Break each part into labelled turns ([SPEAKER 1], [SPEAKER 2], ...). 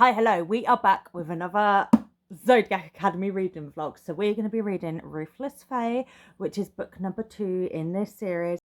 [SPEAKER 1] Hi, hello, we are back with another Zodiac Academy reading vlog. So we're going to be reading Ruthless Fae, which is book number 2 in this series.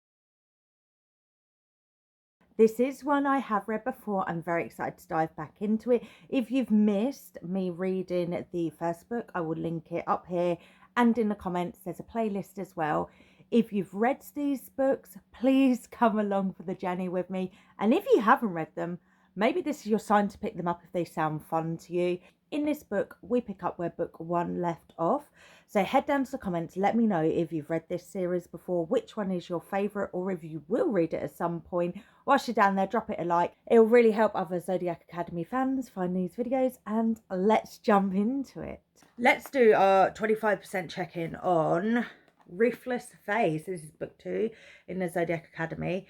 [SPEAKER 1] This is one I have read before. I'm very excited to dive back into it. If you've missed me reading the first book, I will link it up here and in the comments. There's a playlist as well. If you've read these books, please come along for the journey with me. And if you haven't read them, maybe this is your sign to pick them up if they sound fun to you. In this book, we pick up where book 1 left off. So head down to the comments, let me know if you've read this series before, which one is your favourite, or if you will read it at some point. Whilst you're down there, drop it a like. It will really help other Zodiac Academy fans find these videos, and let's jump into it. Let's do our 25% check-in on Ruthless Fae. So this is book 2 in the Zodiac Academy.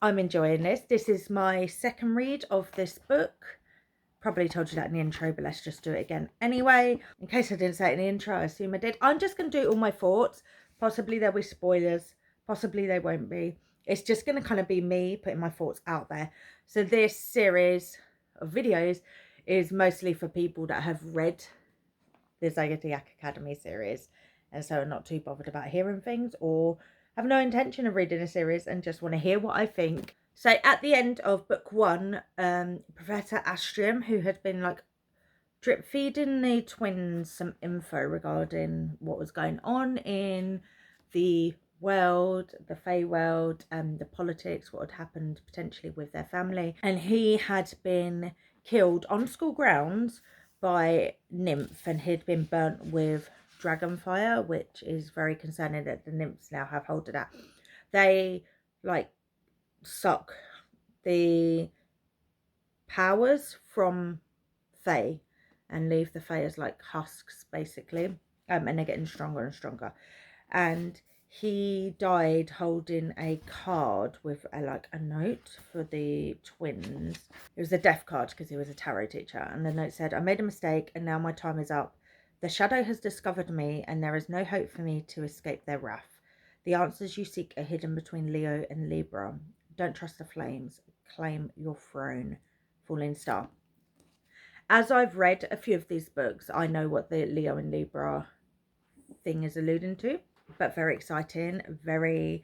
[SPEAKER 1] I'm enjoying this. This is my second read of this book. Probably told you that in the intro, but let's just do it again anyway. In case I didn't say it in the intro, I assume I did. I'm just going to do all my thoughts. Possibly there'll be spoilers. Possibly they won't be. It's just going to kind of be me putting my thoughts out there. So this series of videos is mostly for people that have read the Zodiac Academy series, and so are not too bothered about hearing things, or have no intention of reading a series and just want to hear what I think. So at the end of book 1, Professor Astrium, who had been like drip feeding the twins some info regarding what was going on in the world, the Fae world, and the politics, what had happened potentially with their family. And he had been killed on school grounds by Nymph, and he'd been burnt with dragon fire, which is very concerning that the nymphs now have hold of that. They like suck the powers from Fae and leave the Fae as like husks basically, and they're getting stronger and stronger. And he died holding a card with a note for the twins. It was a death card because he was a tarot teacher, and the note said, "I made a mistake and now my time is up. The shadow has discovered me and there is no hope for me to escape their wrath. The answers you seek are hidden between Leo and Libra. Don't trust the flames. Claim your throne. Falling Star." As I've read a few of these books, I know what the Leo and Libra thing is alluding to, but very exciting, very,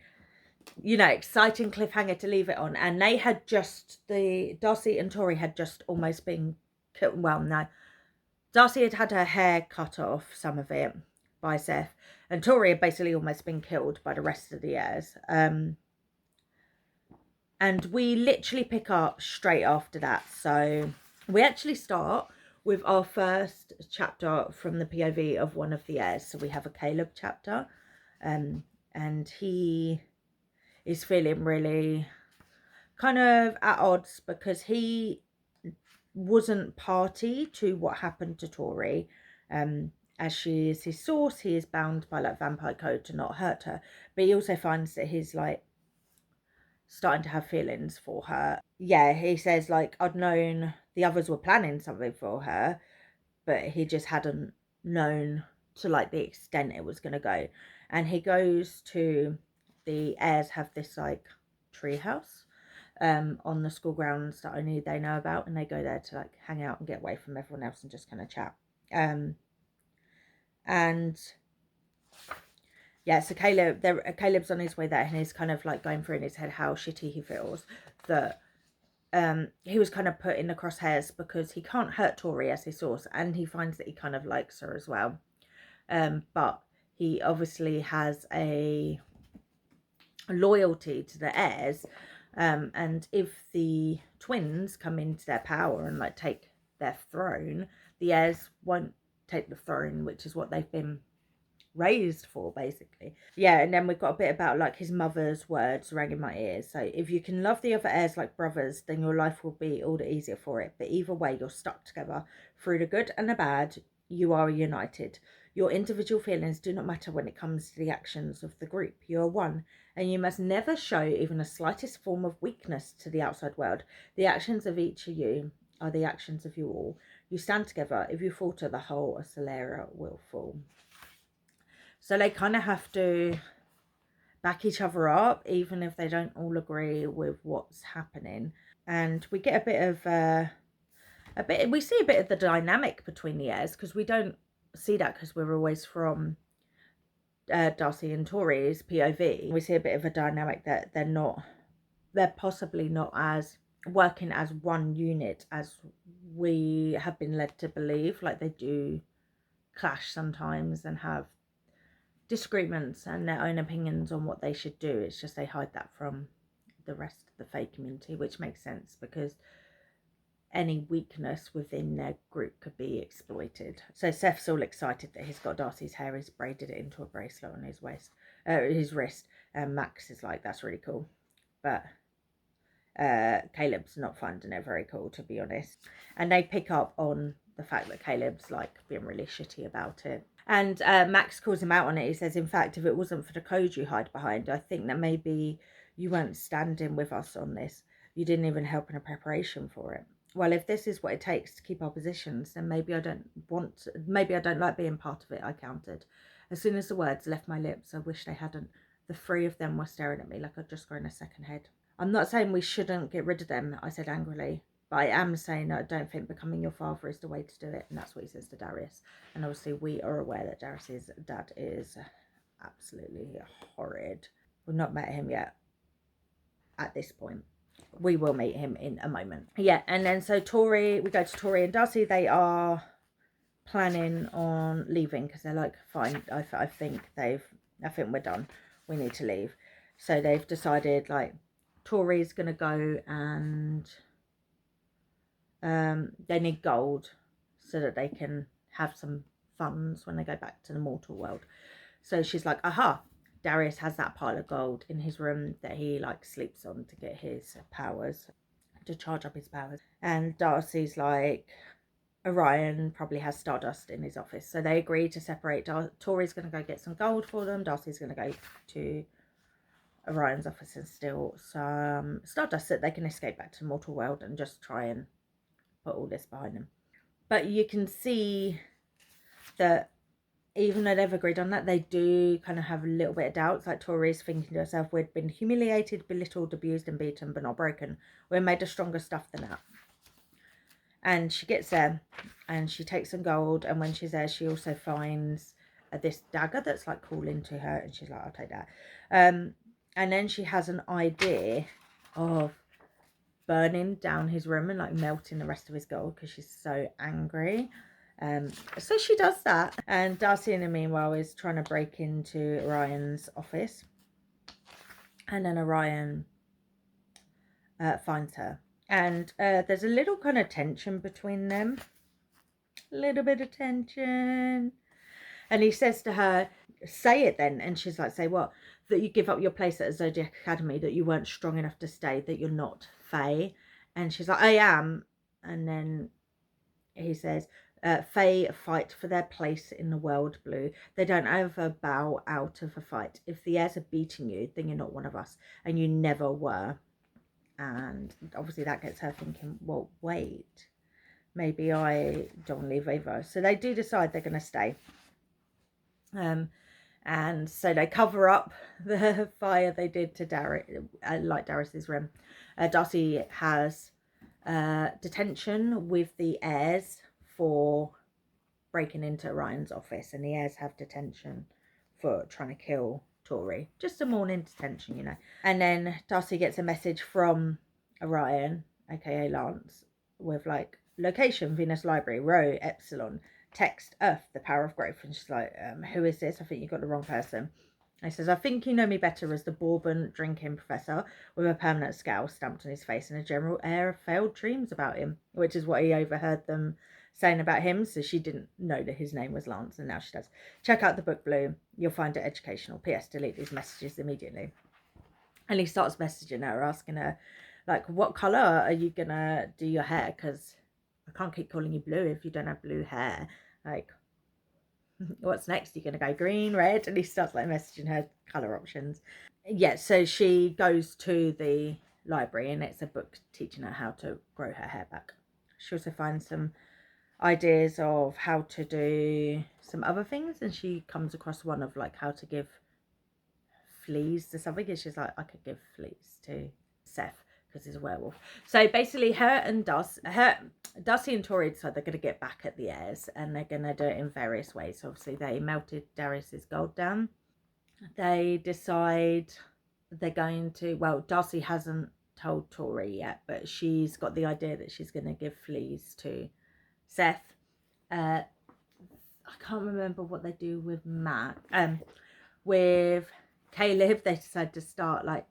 [SPEAKER 1] exciting cliffhanger to leave it on. And they had just, Darcy and Tori had just almost been killed. Well, no, Darcy had had her hair cut off, some of it, by Seth, and Tori had basically almost been killed by the rest of the heirs. And we literally pick up straight after that. So we actually start with our first chapter from the POV of one of the heirs. So we have a Caleb chapter, and he is feeling really kind of at odds because he wasn't party to what happened to Tori. As she is his source, he is bound by like vampire code to not hurt her, but he also finds that he's like starting to have feelings for her. Yeah, he says like, I'd known the others were planning something for her, but he just hadn't known to like the extent it was going to go. And he goes to, the heirs have this like treehouse on the school grounds that only they know about, and they go there to like hang out and get away from everyone else and just kind of chat. And yeah, so Caleb's on his way there, and he's kind of like going through in his head how shitty he feels that he was kind of put in the crosshairs because he can't hurt Tori as his source, and he finds that he kind of likes her as well. But he obviously has a loyalty to the heirs, and if the twins come into their power and like take their throne, the heirs won't take the throne, which is what they've been raised for basically. Yeah, and then we've got a bit about like his mother's words rang in my ears. So if you can love the other heirs like brothers, then your life will be all the easier for it, but either way you're stuck together. Through the good and the bad, you are united. Your individual feelings do not matter when it comes to the actions of the group. You are one, and you must never show even the slightest form of weakness to the outside world. The actions of each of you are the actions of you all. You stand together. If you falter, the whole Solera will fall. So they kind of have to back each other up, even if they don't all agree with what's happening. And we get a bit of we see a bit of the dynamic between the heirs, because we don't see that because we're always from Darcy and Tori's POV. We see a bit of a dynamic that they're possibly not as working as one unit as we have been led to believe. Like, they do clash sometimes and have disagreements and their own opinions on what they should do. It's just they hide that from the rest of the Fae community, which makes sense because any weakness within their group could be exploited. So Seth's all excited that he's got Darcy's hair. He's braided it into a bracelet on his his wrist. And Max is like, that's really cool. But Caleb's not finding it very cool, to be honest. And they pick up on the fact that Caleb's like being really shitty about it. And Max calls him out on it. He says, in fact, if it wasn't for the code you hide behind, I think that maybe you weren't standing with us on this. You didn't even help in a preparation for it. Well, if this is what it takes to keep our positions, then maybe I don't like being part of it, I countered. As soon as the words left my lips, I wish they hadn't. The three of them were staring at me like I'd just grown a second head. I'm not saying we shouldn't get rid of them, I said angrily, but I am saying that I don't think becoming your father is the way to do it. And that's what he says to Darius. And obviously we are aware that Darius's dad is absolutely horrid. We've not met him yet at this point. We will meet him in a moment. Yeah, and then so we go to Tori and Darcy. They are planning on leaving because they're like, fine, I think we're done. We need to leave. So they've decided, like, Tori's going to go and they need gold so that they can have some funds when they go back to the mortal world. So she's like, aha, Darius has that pile of gold in his room that he like sleeps on to get his powers, to charge up his powers. And Darcy's like, Orion probably has stardust in his office. So they agree to separate. Tori's going to go get some gold for them. Darcy's going to go to Orion's office and steal some stardust so that they can escape back to the mortal world and just try and put all this behind them. But you can see that even though they've agreed on that, they do kind of have a little bit of doubts. Like, Tori's thinking to herself, we'd been humiliated, belittled, abused and beaten, but not broken. We're made of stronger stuff than that. And she gets there and she takes some gold, and when she's there she also finds this dagger that's like calling to her, and she's like, I'll take that. And then she has an idea of burning down his room and like melting the rest of his gold because she's so angry. So she does that, and Darcy in the meanwhile is trying to break into Orion's office, and then Orion finds her, and there's a little kind of tension between them, a little bit of tension, and he says to her, say it then. And she's like, say what? That you give up your place at the Zodiac Academy, that you weren't strong enough to stay, that you're not Fae. And she's like, I am. And then he says, Fae fight for their place in the world, Blue. They don't ever bow out of a fight. If the heirs are beating you, then you're not one of us, and you never were. And obviously that gets her thinking, well, wait, maybe I don't leave either. So they do decide they're going to stay. And so they cover up the fire they did to Darius's room. Darcy has detention with the heirs for breaking into Orion's office, and the heirs have detention for trying to kill Tori. Just a morning detention, you know. And then Darcy gets a message from Orion, aka Lance, with like, location, Venus Library, row, Epsilon, text, Earth, the power of growth. And she's like, who is this? I think you got the wrong person. He says, I think you know me better as the bourbon drinking professor with a permanent scowl stamped on his face and a general air of failed dreams about him, which is what he overheard them saying about him. So she didn't know that his name was Lance, and now she does. Check out the book, Blue. You'll find it educational. P.S. Delete these messages immediately. And he starts messaging her, asking her, like, what colour are you going to do your hair? Because I can't keep calling you Blue if you don't have blue hair. Like, what's next? You're going to go green, red? And he starts like messaging her colour options. Yeah, so she goes to the library, and it's a book teaching her how to grow her hair back. She also finds some ideas of how to do some other things, and she comes across one of like how to give fleas to something, and she's like, I could give fleas to Seth because he's a werewolf. So basically Darcy and Tori decide they're going to get back at the heirs, and they're going to do it in various ways. So obviously they melted Darius's gold down. They decide they're going to, well, Darcy hasn't told Tori yet, but she's got the idea that she's going to give fleas to Seth. I can't remember what they do with Matt. With Caleb, they decide to start like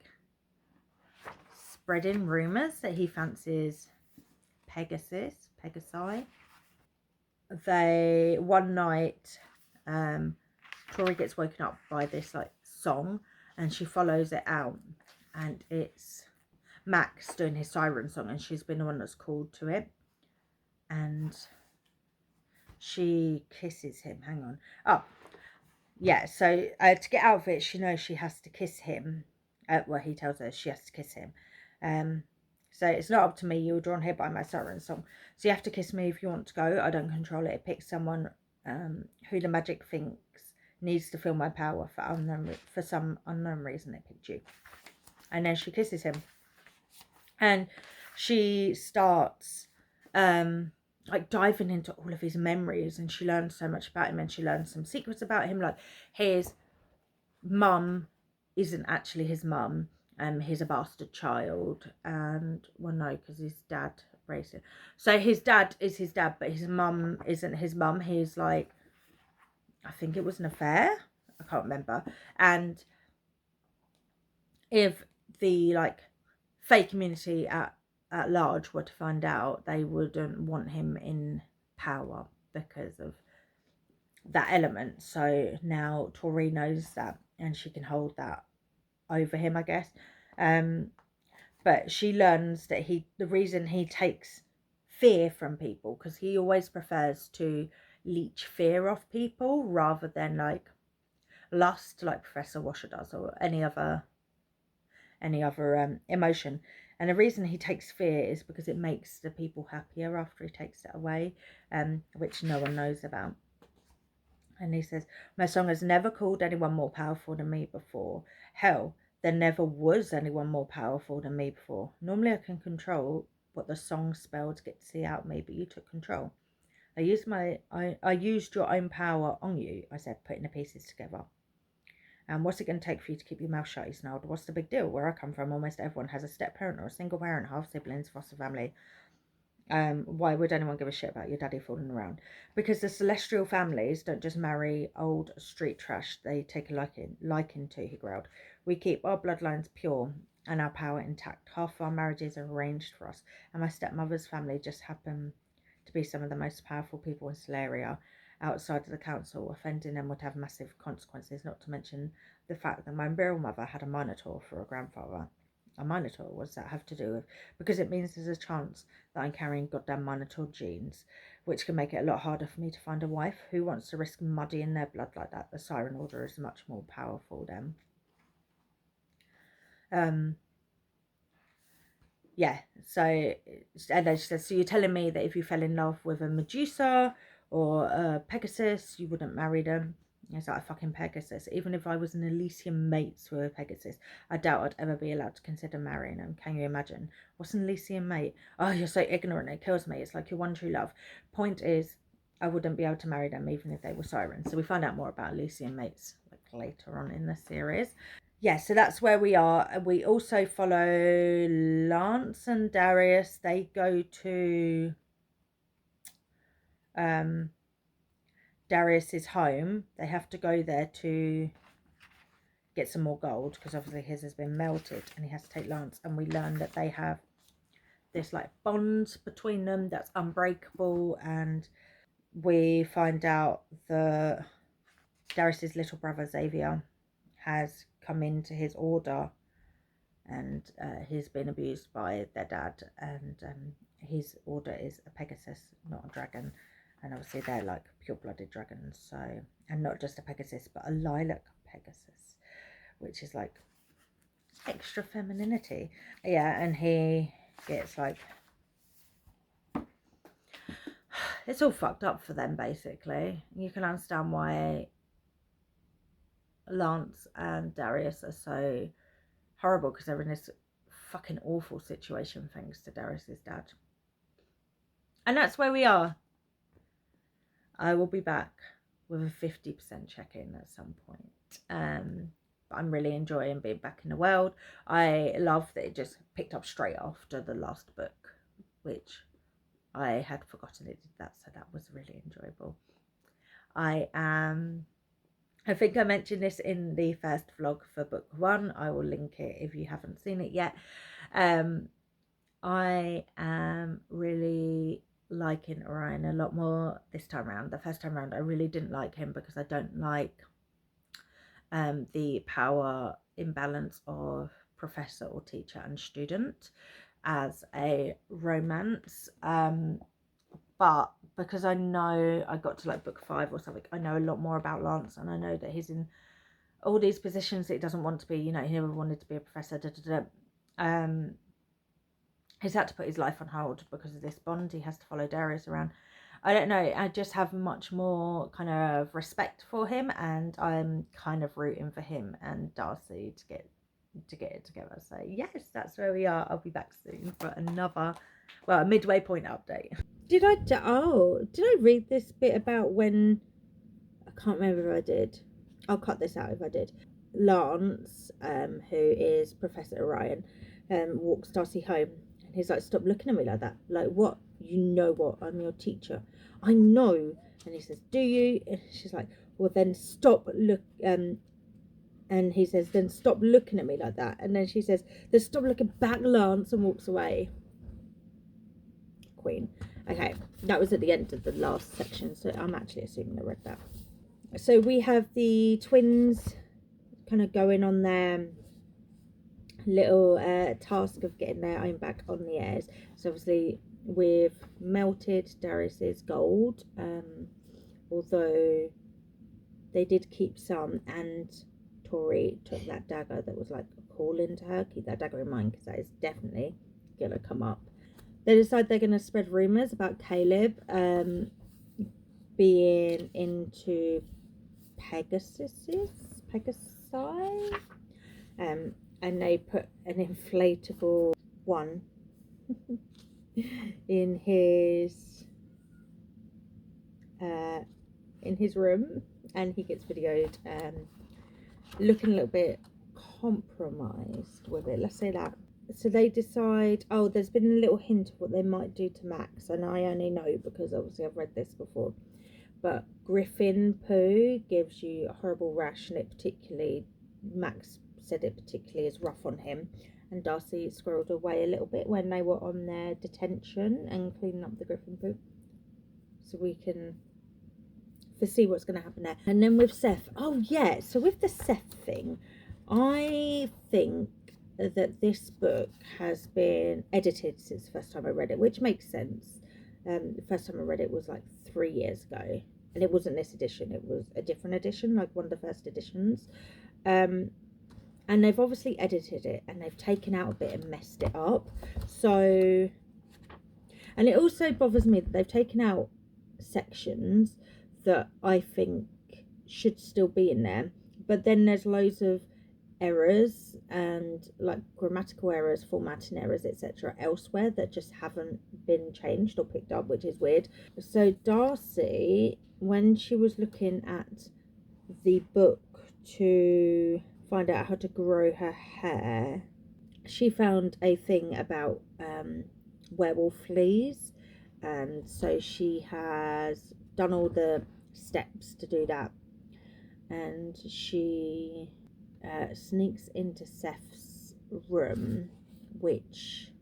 [SPEAKER 1] spreading rumours that he fancies Pegasi. They, one night, Tori gets woken up by this like song, and she follows it out, and it's Max doing his siren song, and she's been the one that's called to it, and she kisses him. Hang on. Oh, yeah. So to get out of it, she knows she has to kiss him. Well, he tells her she has to kiss him. So it's not up to me. You were drawn here by my siren song. So you have to kiss me if you want to go. I don't control it. It picks someone who the magic thinks needs to feel my power for some unknown reason. It picked you. And then she kisses him. And she starts like diving into all of his memories, and she learns so much about him, and she learns some secrets about him, like his mum isn't actually his mum. He's a bastard child, and well, no, because his dad raised him. So his dad is his dad, but his mum isn't his mum. He's like, I think it was an affair. I can't remember. And if the like Fae community at large were to find out, they wouldn't want him in power because of that element. So now Tori knows that, and she can hold that over him, I guess. But she learns that the reason he takes fear from people, because he always prefers to leech fear off people rather than like lust, like Professor Washer does, or any other emotion. And the reason he takes fear is because it makes the people happier after he takes it away, which no one knows about. And he says, my song has never called anyone more powerful than me before. Hell, there never was anyone more powerful than me before. Normally I can control what the song spelled to get to see out me, but you took control. I used your own power on you, I said, putting the pieces together. And what's it going to take for you to keep your mouth shut, he snarled. What's the big deal? Where I come from, almost everyone has a step-parent or a single parent, half siblings, foster family. Why would anyone give a shit about your daddy falling around? Because the celestial families don't just marry old street trash. They take a liking to, he growled. We keep our bloodlines pure and our power intact. Half of our marriages are arranged for us. And my stepmother's family just happen to be some of the most powerful people in Solaria. Outside of the council, offending them would have massive consequences, not to mention the fact that my real mother had a minotaur for a grandfather. A minotaur, what does that have to do with? Because it means there's a chance that I'm carrying goddamn minotaur genes, which can make it a lot harder for me to find a wife. Who wants to risk muddying their blood like that? The Siren Order is much more powerful than. Yeah, so, and then she says, so you're telling me that if you fell in love with a Medusa or a Pegasus, you wouldn't marry them? It's like a fucking Pegasus. Even if I was an Elysian mates with a Pegasus, I doubt I'd ever be allowed to consider marrying them. Can you imagine? What's an Elysian mate? Oh, you're so ignorant, it kills me. It's like your one true love. Point is, I wouldn't be able to marry them even if they were sirens. So we find out more about Elysian mates like later on in the series. Yeah, so that's where we are. We also follow Lance and Darius. They go to Darius's home. They have to go there to get some more gold because obviously his has been melted, and he has to take Lance. And we learn that they have this like bond between them that's unbreakable, and we find out that Darius's little brother Xavier has come into his order, and he's been abused by their dad, and his order is a Pegasus, not a dragon. And obviously they're like pure-blooded dragons, so, and not just a Pegasus but a lilac Pegasus, which is like extra femininity. Yeah, and he gets like, it's all fucked up for them basically. You can understand why Lance and Darius are so horrible, because they're in this fucking awful situation thanks to Darius's dad. And that's where we are. I will be back with a 50% check-in at some point. But I'm really enjoying being back in the world. I love that it just picked up straight after the last book, which I had forgotten it did that, so that was really enjoyable. I think I mentioned this in the first vlog for book 1. I will link it if you haven't seen it yet. I am really liking Orion a lot more this time around. The first time around I really didn't like him because I don't like the power imbalance of professor or teacher and student as a romance, but because I know I got to like book 5 or something, I know a lot more about Lance, and I know that he's in all these positions that he doesn't want to be. You know, he never wanted to be a professor, he's had to put his life on hold because of this bond. He has to follow Darius around. I don't know, I just have much more kind of respect for him, and I'm kind of rooting for him and Darcy to get it together. So yes, that's where we are. I'll be back soon for another, well, a midway point update. Did I read this bit about when, I can't remember if I did. I'll cut this out if I did. Lance, who is Professor Orion, walks Darcy home, and he's like, stop looking at me like that. Like, what? You know what? I'm your teacher. I know. And he says, do you? And she's like, well, then stop and he says, then stop looking at me like that. And then she says, then stop looking back, Lance, and walks away. Queen. Okay, that was at the end of the last section, so I'm actually assuming I read that. So we have the twins kind of going on their little task of getting their own back on the Heirs. So obviously we've melted Darius's gold, although they did keep some, and Tori took that dagger that was like a call into her. Keep that dagger in mind, because that is definitely gonna come up. They decide they're going to spread rumours about Caleb being into Pegasi, and they put an inflatable one in his room, and he gets videoed looking a little bit compromised with it, let's say that. So they decide, oh, there's been a little hint of what they might do to Max, and I only know because obviously I've read this before, but Griffin poo gives you a horrible rash, and it particularly, Max said it particularly is rough on him, and Darcy squirreled away a little bit when they were on their detention and cleaning up the Griffin poo, so we can foresee what's going to happen there. And then with Seth, oh yeah, so with the Seth thing, I think that this book has been edited since the first time I read it, which makes sense. The first time I read it was like 3 years ago, and it wasn't this edition, it was a different edition, like one of the first editions. And they've obviously edited it, and they've taken out a bit and messed it up. So, and it also bothers me that they've taken out sections that I think should still be in there, but then there's loads of errors and like grammatical errors, formatting errors, etc. elsewhere that just haven't been changed or picked up, which is weird. So Darcy, when she was looking at the book to find out how to grow her hair, she found a thing about werewolf fleas, and so she has done all the steps to do that, and she sneaks into Seth's room, which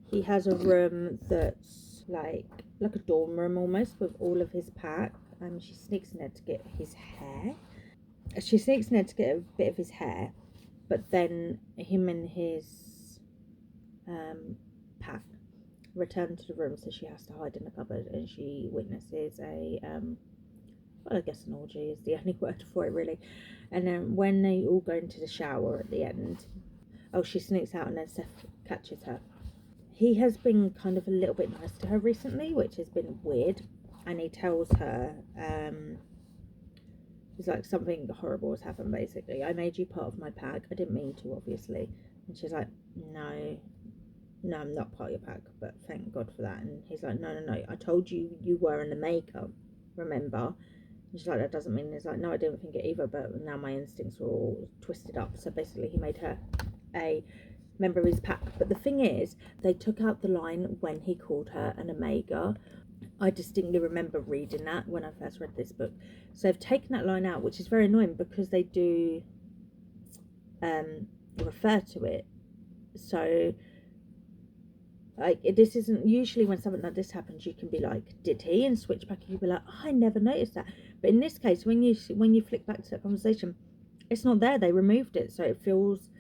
[SPEAKER 1] he has a room that's like a dorm room almost, with all of his pack. She sneaks in there to get his hair. She sneaks in there to get a bit of his hair, but then him and his pack return to the room, so she has to hide in the cupboard, and she witnesses a well, I guess an orgy is the only word for it, really. And then when they all go into the shower at the end, oh, she sneaks out, and then Seth catches her. He has been kind of a little bit nice to her recently, which has been weird, and he tells her, he's like, something horrible has happened, basically. I made you part of my pack. I didn't mean to, obviously. And she's like, no, I'm not part of your pack, but thank God for that. And he's like, no, I told you you were in the makeup, remember? And she's like, that doesn't mean. He's like, no, I didn't think it either, but now my instincts were all twisted up. So basically he made her a member of his pack. But the thing is, they took out the line when he called her an Omega. I distinctly remember reading that when I first read this book. So they've taken that line out, which is very annoying because they do refer to it. So like, this isn't usually when something like this happens, you can be like, did he? And switch back and you'll be like, oh, I never noticed that. But in this case, when you flick back to that conversation, it's not there. They removed it. So it feels,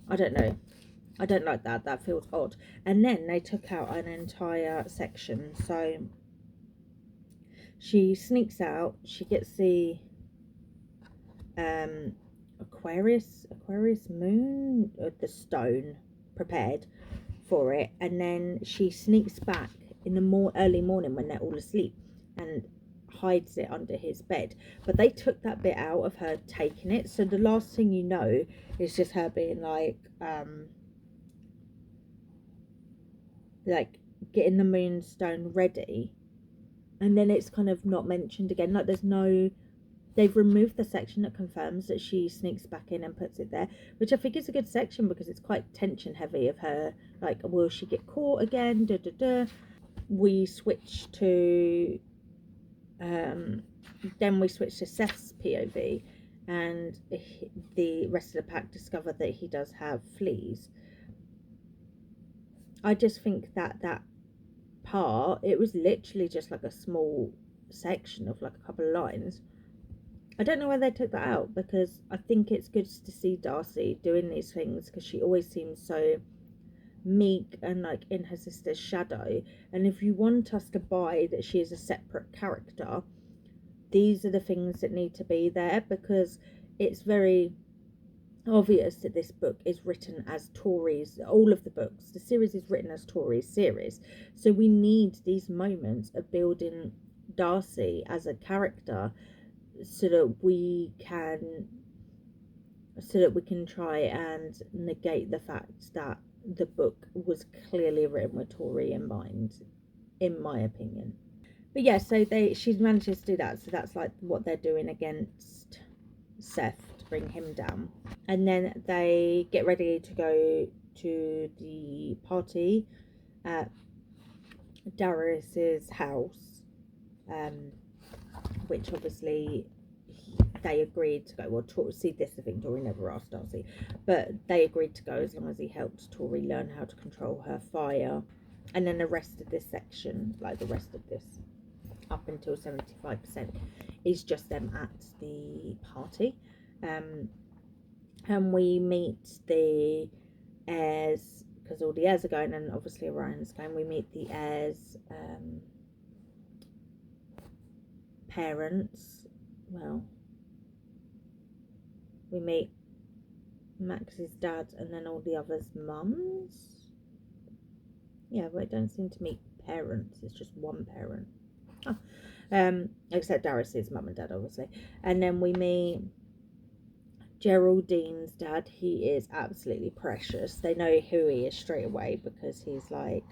[SPEAKER 1] I don't know. I don't like that. That feels odd. And then they took out an entire section. So she sneaks out. She gets the Aquarius moon, the stone prepared for it, and then she sneaks back in the early morning when they're all asleep and hides it under his bed. But they took that bit out of her taking it, so the last thing you know is just her being like getting the moonstone ready, and then it's kind of not mentioned again. Like, there's no, they've removed the section that confirms that she sneaks back in and puts it there, which I think is a good section because it's quite tension heavy of her, like, will she get caught again, We switch to then we switch to Seth's POV, and the rest of the pack discover that he does have fleas. I just think that part, it was literally just like a small section of like a couple of lines. I don't know why they took that out, because I think it's good to see Darcy doing these things, because she always seems so meek and like in her sister's shadow. And if you want us to buy that she is a separate character, these are the things that need to be there, because it's very obvious that this book is written as Tori's, all of the books, the series is written as Tori's series. So we need these moments of building Darcy as a character, so that we can try and negate the fact that the book was clearly written with Tori in mind, in my opinion. But yeah, so she manages to do that. So that's like what they're doing against Seth to bring him down. And then they get ready to go to the party at Darius's house, which obviously they agreed to go. Well, see, this the thing, Tori never asked Darcy, but they agreed to go as long as he helped Tori learn how to control her fire. And then the rest of this section, like the rest of this up until 75%, is just them at the party. And we meet the heirs, because all the heirs are going, and obviously Orion's going. We meet the heirs' parents. Well, we meet Max's dad and then all the others' mums. Yeah, but I don't seem to meet parents. It's just one parent. Except Darius's mum and dad, obviously. And then we meet Geraldine's dad. He is absolutely precious. They know who he is straight away, because he's like,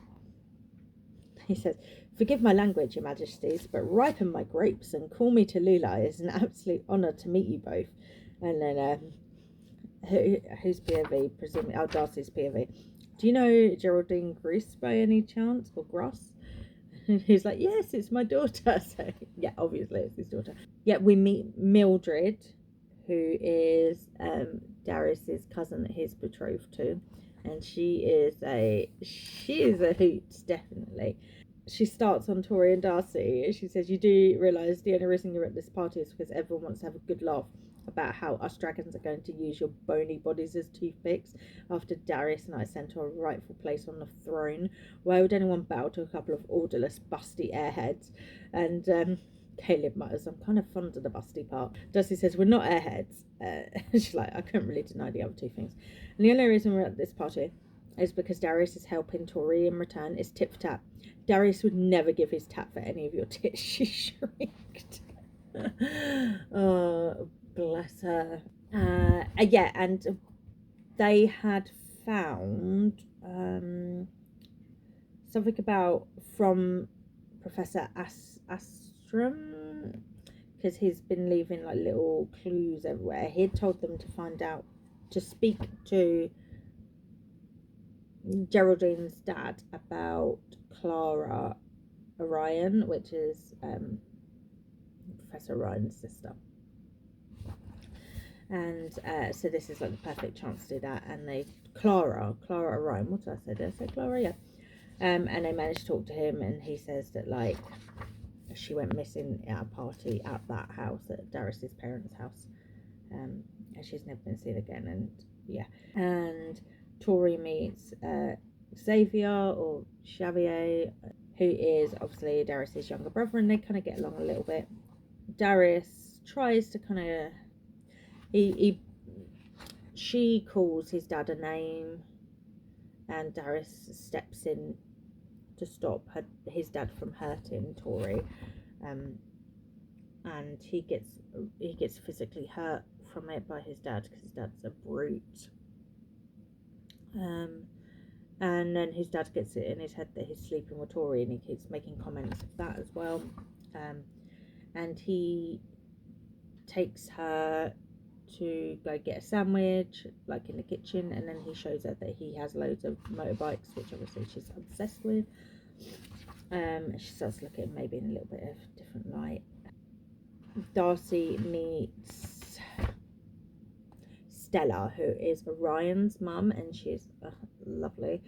[SPEAKER 1] he says, "Forgive my language, your majesties, but ripen my grapes and call me Tallulah. It's an absolute honour to meet you both." And then whose POV? Presumably, Darcy's POV. "Do you know Geraldine Gross by any chance, or Gross?" And he's like, "Yes, it's my daughter." So yeah, obviously it's his daughter. Yeah, we meet Mildred, who is Darius's cousin that he's betrothed to, and she is a hoot, definitely. She starts on Tori and Darcy. She says, "You do realise the only reason you're at this party is because everyone wants to have a good laugh about how us dragons are going to use your bony bodies as toothpicks after Darius and I sent her a rightful place on the throne. Why would anyone bow to a couple of orderless, busty airheads?" And Caleb mutters, "I'm kind of fond of the busty part." Darcy says, "We're not airheads." She's like, "I couldn't really deny the other two things. And the only reason we're at this party is because Darius is helping Tori in return. It's tit for tat. Darius would never give his tat for any of your tits." She shrieked. Oh, bless her. Yeah, and they had found something about from Professor Astrom, because he's been leaving like little clues everywhere. He had told them to find out, to speak to Geraldine's dad about Clara Orion, which is Professor Orion's sister. And so this is like the perfect chance to do that. And Clara Orion, what did I say? Did I say Clara? Yeah. And they managed to talk to him, and he says that like she went missing at a party at that house, at Darius's parents' house, and she's never been seen again. And yeah, and Tori meets Xavier or Xavier, who is obviously Darius's younger brother, and they kind of get along a little bit. Darius tries to kind of she calls his dad a name, and Darius steps in to stop his dad from hurting Tori, and he gets physically hurt from it by his dad, because his dad's a brute. And then his dad gets it in his head that he's sleeping with Tori, and he keeps making comments of that as well. And he takes her to go get a sandwich, like in the kitchen, and then he shows her that he has loads of motorbikes, which obviously she's obsessed with. She starts looking maybe in a little bit of different light. Darcy meets Stella, who is Orion's mum, and she's lovely,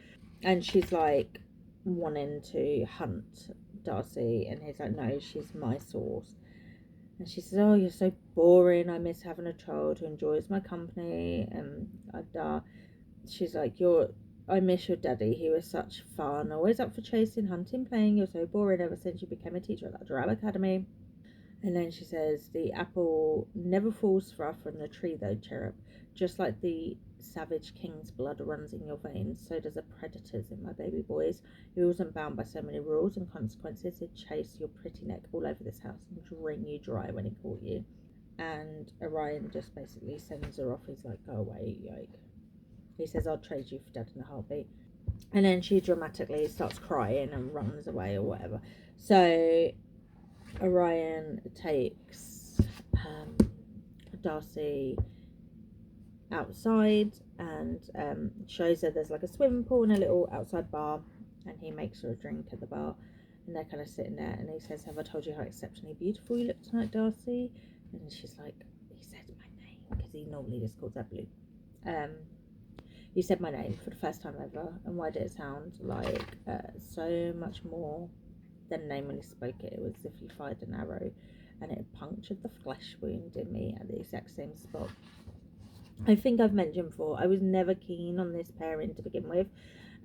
[SPEAKER 1] and she's like wanting to hunt Darcy, and he's like, no, she's my source. And she says, oh, you're so boring, I miss having a child who enjoys my company. And she's like, I miss your daddy, he was such fun, always up for chasing, hunting, playing. You're so boring ever since you became a teacher at the Zodiac Academy. And then she says, the apple never falls far from the tree though, cherub. Just like the savage king's blood runs in your veins, so does a predator's in my baby boys. He wasn't bound by so many rules and consequences. He'd chase your pretty neck all over this house and wring you dry when he caught you. And Orion just basically sends her off. He's like, go away, like, he says, I'll trade you for dad in a heartbeat. And then she dramatically starts crying and runs away or whatever. So Orion takes Darcy outside and shows her there's like a swimming pool and a little outside bar, and he makes her a drink at the bar, and they're kind of sitting there, and he says, have I told you how exceptionally beautiful you look tonight, Darcy? And she's like, he said my name, because he normally just calls her Blue. You said my name for the first time ever, and why did it sound like so much more than the name when he spoke it? It was as if you fired an arrow and it punctured the flesh wound in me at the exact same spot. I think I've mentioned before, I was never keen on this pairing to begin with,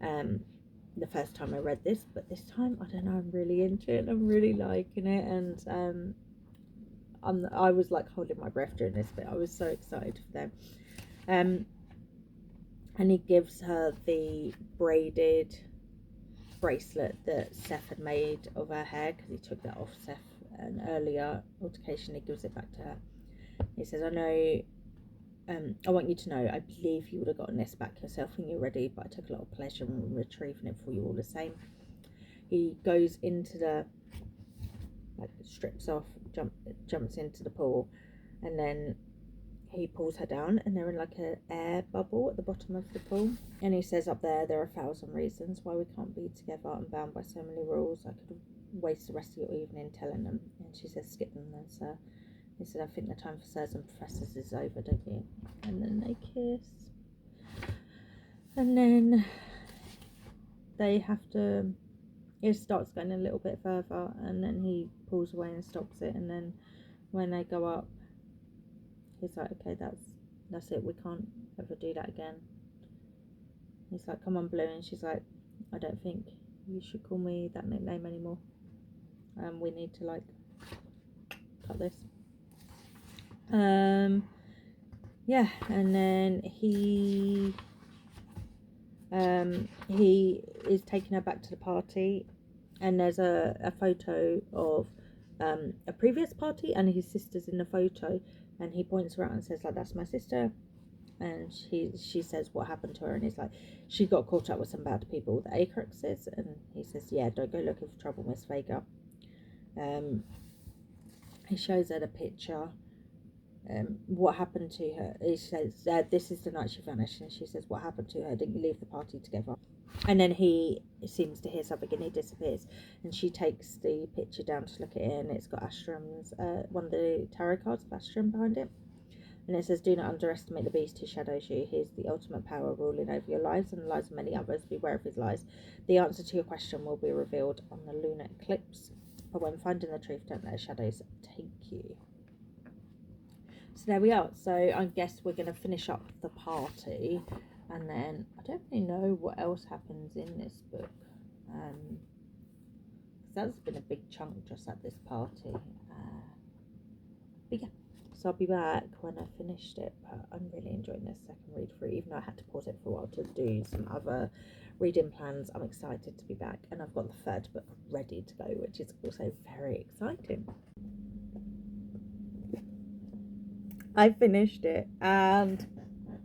[SPEAKER 1] the first time I read this, but this time, I don't know, I'm really into it, I'm really liking it, and I was like holding my breath during this bit. I was so excited for them. And he gives her the braided bracelet that Seth had made of her hair, because he took that off Seth an earlier altercation. He gives it back to her. He says, I know, I want you to know, I believe you would have gotten this back yourself when you're ready, but I took a lot of pleasure in retrieving it for you all the same. He goes into the, like, strips off, jumps into the pool, and then he pulls her down, and they're in like an air bubble at the bottom of the pool. And he says, up there are 1,000 reasons why we can't be together and bound by so many rules. I could waste the rest of your evening telling them. And she says, skip them then, sir. He said, I think the time for sirs and professors is over, don't you? And then they kiss. And then they have to, it starts going a little bit further, and then he pulls away and stops it. And then when they go up, he's like, okay, that's it, we can't ever do that again. He's like, come on, Blue. And she's like, I don't think you should call me that nickname anymore. We need to like cut this. Yeah, and then he is taking her back to the party, and there's a photo of a previous party, and his sister's in the photo, and he points her out and says, like, that's my sister. And she says what happened to her, and he's like, she got caught up with some bad people with Acruxes, and he says, yeah, don't go looking for trouble, Miss Vega. He shows her the picture. What happened to her? He says, this is the night she vanished, and she says, what happened to her? Didn't you leave the party together? And then he seems to hear something, and he disappears, and she takes the picture down to look at it, and it's got Astrom's one of the tarot cards of Astrom behind it. And it says, do not underestimate the beast who shadows you. He is the ultimate power ruling over your lives and the lives of many others. Beware of his lies. The answer to your question will be revealed on the lunar eclipse. But when finding the truth, don't let shadows take you. So there we are. So I guess we're going to finish up the party. And then I don't really know what else happens in this book. That's been a big chunk just at this party. But yeah. So I'll be back when I finished it, but I'm really enjoying this second read through, even though I had to pause it for a while to do some other reading plans. I'm excited to be back, and I've got the third book ready to go, which is also very exciting. I finished it, and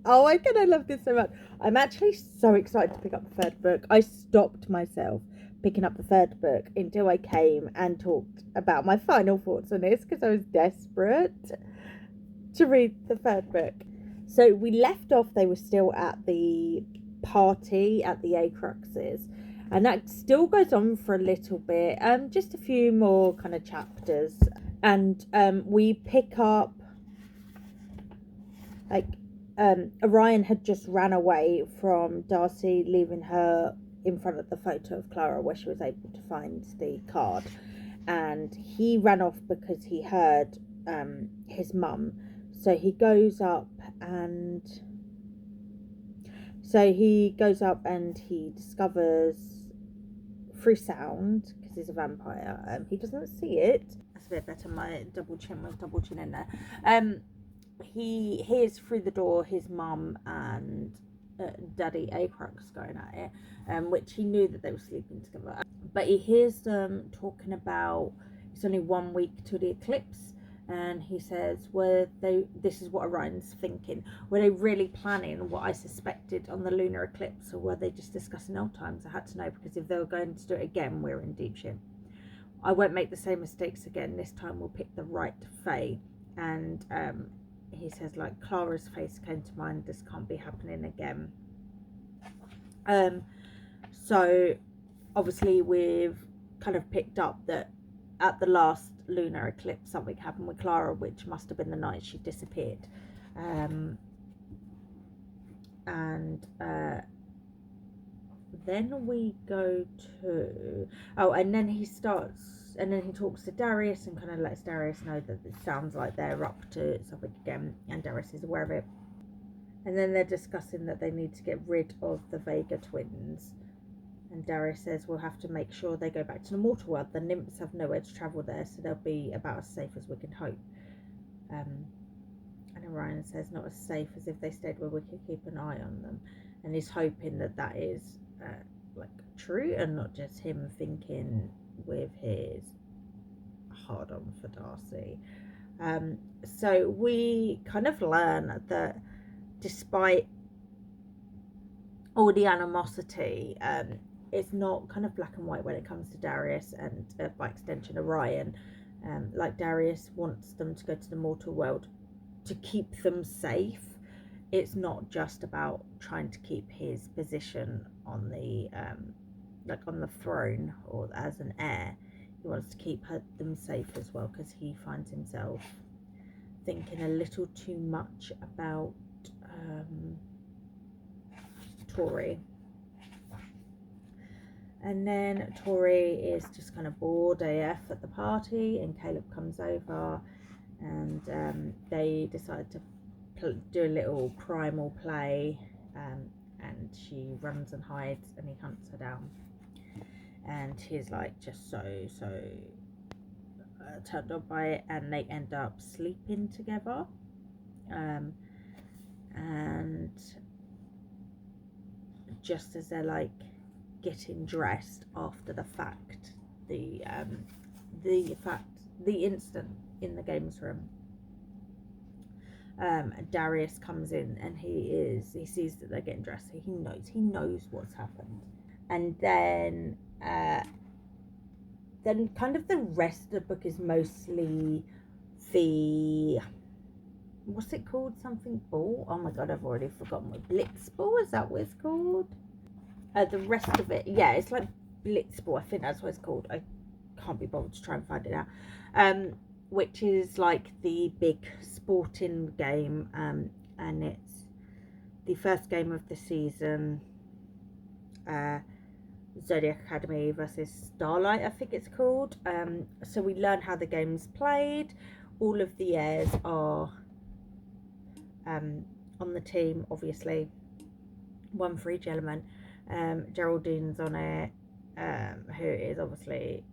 [SPEAKER 1] oh my god, I love this so much. I'm actually so excited to pick up the third book. I stopped myself picking up the third book until I came and talked about my final thoughts on this, because I was desperate to read the third book. So we left off, they were still at the party at the Acruxes, and that still goes on for a little bit, just a few more kind of chapters, and we pick up like Orion had just ran away from Darcy, leaving her in front of the photo of Clara where she was able to find the card, and he ran off because he heard his mum. So he goes up and he discovers through sound, because he's a vampire, he doesn't see it. That's a bit better, my double chin was double chin in there. He hears through the door his mum and Daddy Acrux going at it, which he knew that they were sleeping together, but he hears them talking about it's only 1 week to the eclipse. And he says, this is what Orion's thinking. Were they really planning what I suspected on the lunar eclipse, or were they just discussing old times? I had to know, because if they were going to do it again, we're in deep shit. I won't make the same mistakes again. This time we'll pick the right Fae. And he says, like, Clara's face came to mind. This can't be happening again. So obviously we've kind of picked up that at the last lunar eclipse something happened with Clara, which must have been the night she disappeared. And then we go to and then he talks to Darius and kind of lets Darius know that it sounds like they're up to something again, and Darius is aware of it. And then they're discussing that they need to get rid of the Vega twins. And Darius says, we'll have to make sure they go back to the mortal world. The nymphs have nowhere to travel there, so they'll be about as safe as we can hope. And Orion says, not as safe as if they stayed where we could keep an eye on them. And he's hoping that is like true, and not just him thinking with his hard on for Darcy. So we kind of learn that despite all the animosity, it's not kind of black and white when it comes to Darius and by extension Orion. Like, Darius wants them to go to the mortal world to keep them safe. It's not just about trying to keep his position on the on the throne or as an heir. He wants to keep them safe as well, because he finds himself thinking a little too much about Tori. And then Tori is just kind of bored AF at the party, and Caleb comes over, and they decide to do a little primal play, and she runs and hides, and he hunts her down, and he's like just so turned on by it, and they end up sleeping together. And just as they're like getting dressed after the fact, the incident in the games room, Darius comes in and he sees that they're getting dressed, so he knows what's happened. And then kind of the rest of the book is mostly the, what's it called, something ball, oh my god, I've already forgotten what, Blitzball, is that what it's called? The rest of it, yeah, it's like Blitzball, I think that's what it's called. I can't be bothered to try and find it out. Which is like the big sporting game, and it's the first game of the season. Zodiac Academy versus Starlight, I think it's called. So we learn how the game's played. All of the heirs are on the team, obviously, one for each element. Geraldine's on it, who is obviously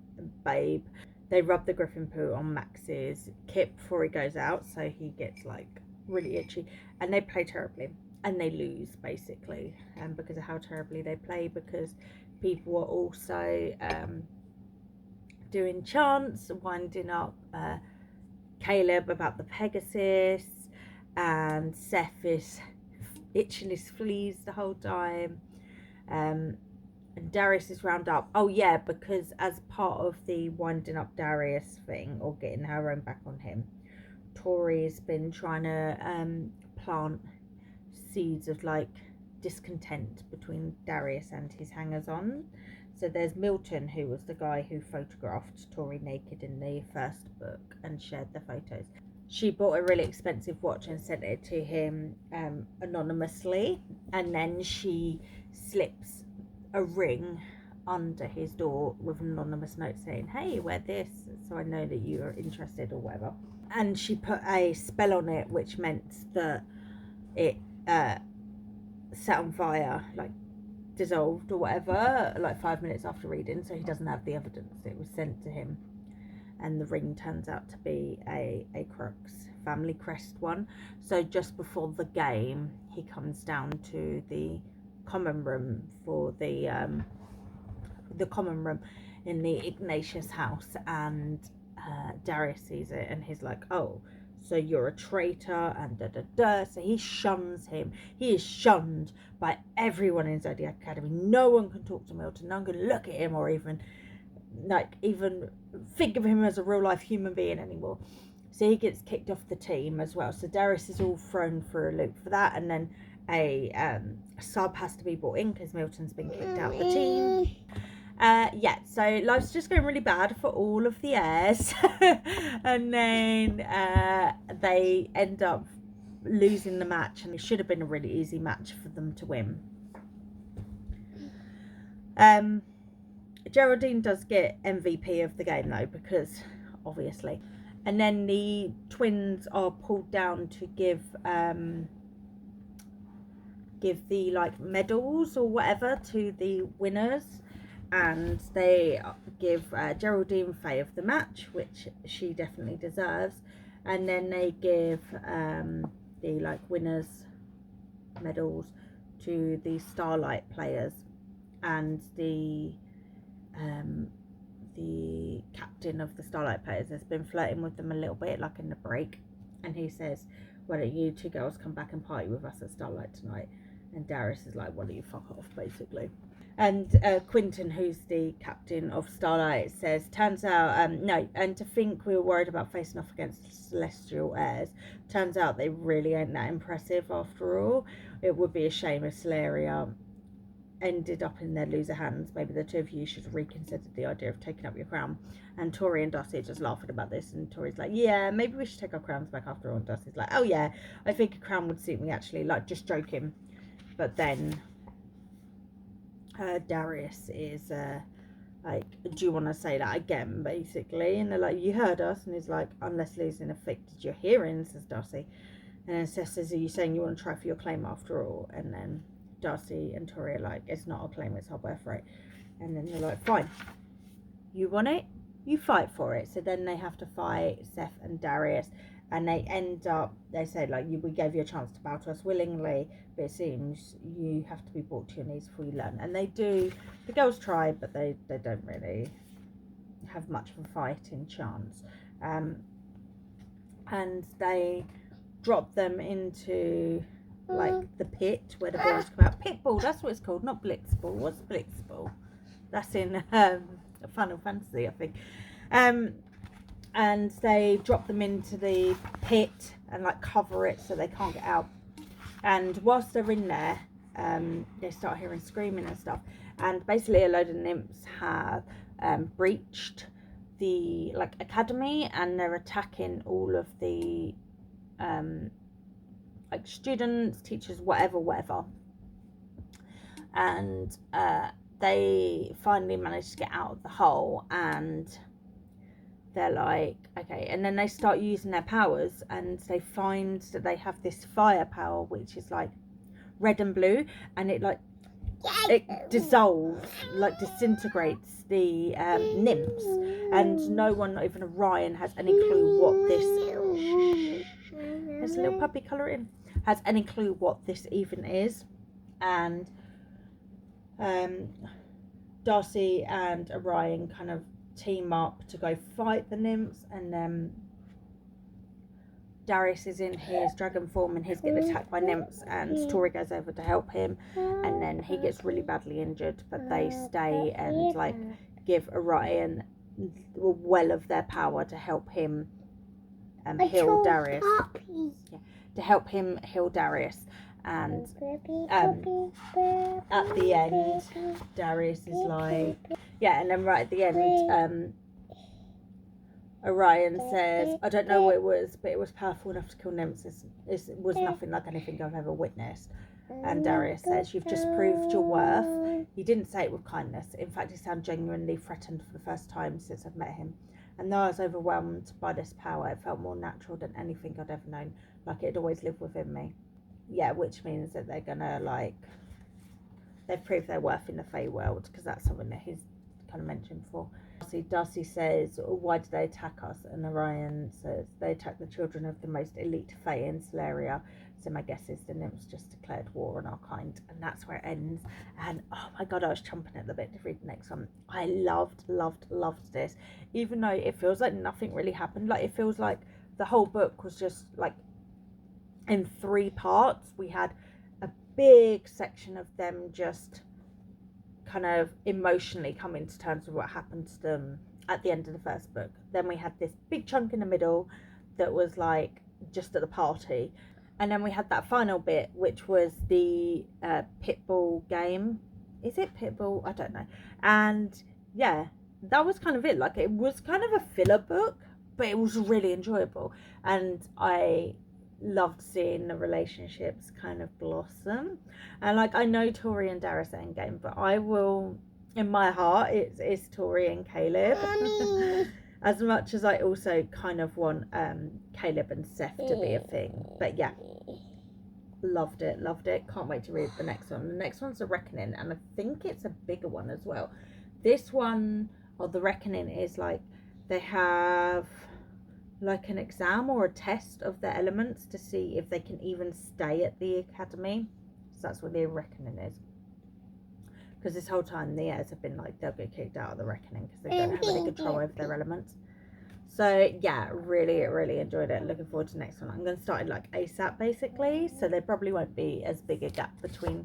[SPEAKER 1] Babe. They rub the griffin poo on Max's Kip before he goes out, so he gets like really itchy, and they play terribly, and they lose basically, because of how terribly they play, because people are also doing chants, winding up Caleb about the Pegasus, and Seth is itching his fleas the whole time. And Darius is round up. Oh yeah, because as part of the winding up Darius thing, or getting her own back on him, Tori's been trying to plant seeds of like discontent between Darius and his hangers-on. So there's Milton, who was the guy who photographed Tori naked in the first book and shared the photos. She bought a really expensive watch and sent it to him anonymously, and then she slips a ring under his door with an anonymous note saying, hey, wear this so I know that you are interested, or whatever. And she put a spell on it which meant that it set on fire, like dissolved or whatever, like 5 minutes after reading, so he doesn't have the evidence. It was sent to him, and the ring turns out to be a Crux family crest one. So just before the game, he comes down to the common room for the common room in the Ignatius house, and Darius sees it and he's like, oh, so you're a traitor, and da da da. So he shuns him. He is shunned by everyone in Zodiac Academy. No one can talk to Milton, no one can look at him or even think of him as a real life human being anymore. So he gets kicked off the team as well. So Darius is all thrown for a loop for that, and then a sub has to be brought in because Milton's been kicked out of the team. Yeah, so life's just going really bad for all of the heirs. And then they end up losing the match, and it should have been a really easy match for them to win. Geraldine does get MVP of the game though, because obviously. And then the twins are pulled down to give the like medals or whatever to the winners, and they give Geraldine Fae of the match, which she definitely deserves, and then they give the like winners medals to the Starlight players, and the captain of the Starlight players has been flirting with them a little bit, like in the break, and he says, why don't you two girls come back and party with us at Starlight tonight? And Darius is like, why don't you fuck off, basically. And Quentin, who's the captain of Starlight, says, turns out, no, and to think we were worried about facing off against Celestial Heirs, turns out they really ain't that impressive after all. It would be a shame if Celeria ended up in their loser hands. Maybe the two of you should reconsider the idea of taking up your crown. And Tori and Darcy are just laughing about this, and Tori's like, yeah, maybe we should take our crowns back after all. And Darcy's like, oh yeah, I think a crown would suit me actually, like just joking. But then Darius is like, do you want to say that again, basically? And they're like, you heard us. And he's like, unless losing affected your hearing, says Darcy. And then Seth says, are you saying you want to try for your claim after all? And then Darcy and Tori are like, it's not our claim, it's our birthright. And then they're like, fine, you want it, you fight for it. So then they have to fight Seth and Darius, and they end up, they say like, we gave you a chance to bow to us willingly, but it seems you have to be brought to your knees before you learn. And they do, the girls try, but they don't really have much of a fighting chance. And they drop them into like the pit where the balls come out. Pittball, that's what it's called, not Blitzball. What's Blitzball? That's in Final Fantasy, I think. And they drop them into the pit and like cover it so they can't get out. And whilst they're in there, they start hearing screaming and stuff. And basically a load of nymphs have breached the like academy, and they're attacking all of the like students, teachers, whatever. And they finally manage to get out of the hole, and they're like, okay, and then they start using their powers, and they find that they have this fire power which is like red and blue, and it like it dissolves, like disintegrates the nymphs, and no one, not even Orion, has any clue what this there's a little puppy colouring, has any clue what this even is. And Darcy and Orion kind of team up to go fight the nymphs, and then Darius is in his dragon form and he's getting attacked by nymphs, and Tori goes over to help him, and then he gets really badly injured, but they stay and like give Orion a well of their power to help him heal Darius. Yeah, to help him heal Darius. And at the end, Darius is like, yeah, and then right at the end, Orion says, I don't know what it was, but it was powerful enough to kill nymphs. It was nothing like anything I've ever witnessed. And Darius says, you've just proved your worth. He didn't say it with kindness. In fact, he sounded genuinely threatened for the first time since I've met him. And though I was overwhelmed by this power, it felt more natural than anything I'd ever known, like it had always lived within me. Yeah, which means that they're gonna like, they've proved their worth in the Fae world, because that's something that he's kind of mentioned before. Darcy says, why did they attack us? And Orion says, they attacked the children of the most elite Fae in Celeria. So my guess is the nymphs just declared war on our kind, and that's where it ends. And oh my god, I was chomping at the bit to read the next one. I loved this, even though it feels like nothing really happened. Like, it feels like the whole book was just like in 3 parts. We had a big section of them just kind of emotionally coming to terms with what happened to them at the end of the first book. Then we had this big chunk in the middle that was like just at the party, and then we had that final bit which was the Pittball game. Is it Pittball? I don't know. And yeah, that was kind of it. Like, it was kind of a filler book, but it was really enjoyable, and I loved seeing the relationships kind of blossom. And like, I know Tori and Darius are endgame, but I will, in my heart, it's Tori and Caleb. As much as I also kind of want Caleb and Seth to be a thing. But yeah, loved it. Can't wait to read the next one. The next one's The Reckoning, and I think it's a bigger one as well. This one, or The Reckoning, is like, they have like an exam or a test of their elements to see if they can even stay at the academy. So that's what The Reckoning is. Because this whole time the Heirs have been like, they'll get kicked out of the Reckoning because they don't have any control over their elements. So yeah, really enjoyed it. Looking forward to the next one. I'm going to start it like ASAP basically, so there probably won't be as big a gap between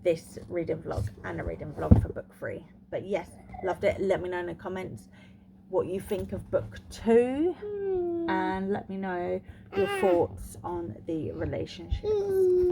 [SPEAKER 1] this reading vlog and a reading vlog for book 3. But yes, loved it. Let me know in the comments what you think of book 2, and let me know your thoughts on the relationships.